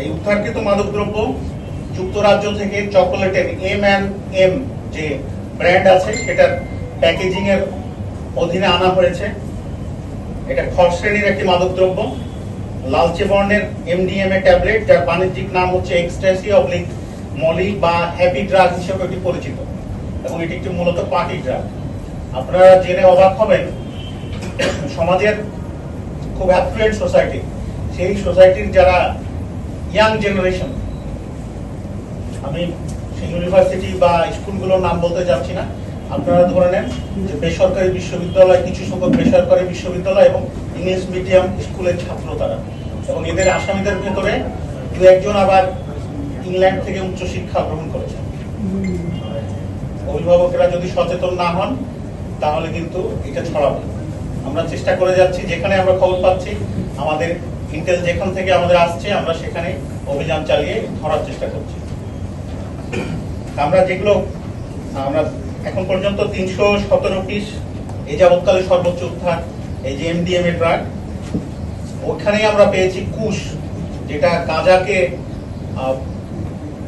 এই উদ্ধারকৃত মাদকদ্রব্য যুক্তরাজ্য থেকে চকোলেটের M&M যে ব্র্যান্ড আছে সেটার প্যাকেজিং এর অধীনে আনা হয়েছে। এটা খ শ্রেণীর একটি মাদকদ্রব্য, লালচে বর্ণের MDMA ট্যাবলেট, যার বাণিজ্যিক নাম হচ্ছে এক্সট্যাসি অবলিক মলি বা হ্যাপি ড্রাগ হিসেবে এটি পরিচিত, এবং এটি একটি মূলত পার্টি ড্রাগ। আপনারা জেনে অবাক হবেন, সমাজের খুব অ্যাফ্লুয়েন্ট সোসাইটি, সেই সোসাইটির যারা ইয়াং জেনারেশন, আমি সেই ইউনিভার্সিটি বা স্কুলগুলোর নাম বলতে যাচ্ছি না, আপনারা ধরে নেন যে বেসরকারি বিশ্ববিদ্যালয়, কিছু সংখ্যক বেসরকারি বিশ্ববিদ্যালয় এবং ইংলিশ মিডিয়াম স্কুলের ছাত্র তারা, এবং এদের আসামিদের ভেতরে দু একজন আবার ইংল্যান্ড থেকে উচ্চশিক্ষা গ্রহণ করেছেন। অভিভাবকেরা যদি সচেতন না হন তাহলে কিন্তু এটা ছড়াবে। আমরা চেষ্টা করে যাচ্ছি, যেখানে আমরা খবর পাচ্ছি, আমাদের ইন্টেল যেখান থেকে আমাদের আসছে, আমরা সেখানে অভিযান চালিয়ে ধরার চেষ্টা করছি। আমরা এখন পর্যন্ত 317 পিস এই যাবৎকালে সর্বোচ্চ উদ্ধার এই যে MDMA ড্রাগ। ওখানেই আমরা পেয়েছি কুশ, যেটা গাঁজাকে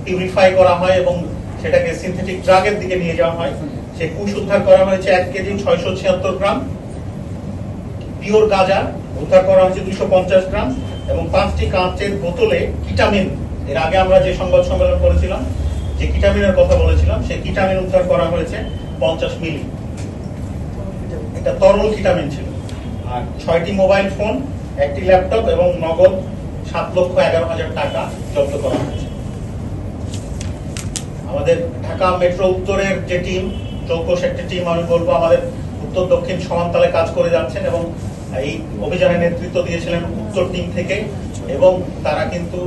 পিউরিফাই করা হয় এবং সেটাকে সিনথেটিক ড্রাগের দিকে নিয়ে যাওয়া হয়। সেই কুশ উদ্ধার করা হয়েছে 1 কেজি 676 গ্রাম, পিওর গাঁজা উদ্ধার করা হয়েছে 250 গ্রাম, এবং 5টি কাঁচের বোতলে কিটামিন, এর আগে আমরা যে সংবাদ সম্মেলন করেছিলাম যে কিটামিনের কথা বলেছিলাম, সেই কিটামিন উদ্ধার করা হয়েছে 50 মিলি। এটা তরল কিটামিন ছিল। আর 6টি মোবাইল ফোন, 1টি ল্যাপটপ এবং নগদ 7,11,000 টাকা জব্দ করা হয়েছে। আমাদের ঢাকা মেট্রো উত্তরের যে টিম, চৌকস একটি টিম, আমি বলবো আমাদের উত্তর দক্ষিণ সমানতালে কাজ করে যাচ্ছেন, এবং এই অভিযানের নেতৃত্ব দিয়েছিলেন উত্তর টিম থেকে, এবং তারা কিন্তু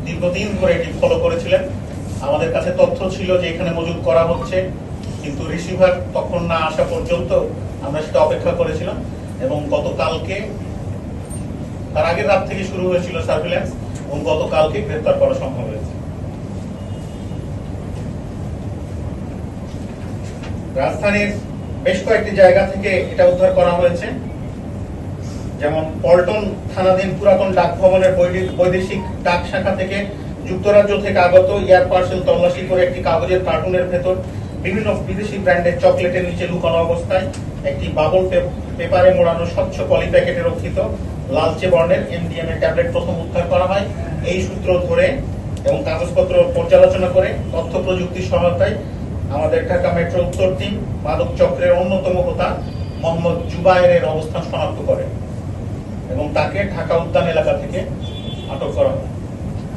দীর্ঘদিন ধরে এটি ফলো করেছিলেন। আমাদের কাছে তথ্য ছিল যে এখানে মজুত করা হচ্ছে, কিন্তু রিসিভার তখন না আসা পর্যন্ত আমরা সেটা অপেক্ষা করেছিলাম, এবং গতকালকে, তার আগের রাত থেকে শুরু হয়েছিল সার্ভিল্যান্স, এবং গতকালকে গ্রেফতার করা সম্ভব হয়েছে। রাজধানীর বেশ কয়েকটি জায়গা থেকে এটা উদ্ধার করা হয়েছে, যেমন পল্টন থানাধীন পুরাতন ডাক ভবনের বৈদেশিক ডাক শাখা থেকে যুক্তরাজ্য থেকে আগত এয়ার পার্সেল তল্লাশি করে একটি কাগজের কার্টুনের ভেতর বিভিন্ন বিদেশি ব্র্যান্ডের চকলেটের নিচে লুকানো অবস্থায় একটি বাবল পেপারে মোড়ানো স্বচ্ছ পলি প্যাকেটে রক্ষিত লালচে বর্ণের MDMA ট্যাবলেট প্রথম উদ্ধার করা হয়। এই সূত্র ধরে এবং কাগজপত্র পর্যালোচনা করে তথ্য প্রযুক্তির সহায়তায় আমাদের ঢাকা মেট্রো উত্তর টিম মাদক চক্রের অন্যতম হোতা মোহাম্মদ জুবায়েরের অবস্থান শনাক্ত করে এবং তাকে ঢাকা উদ্যান এলাকা থেকে আটক করা হয়।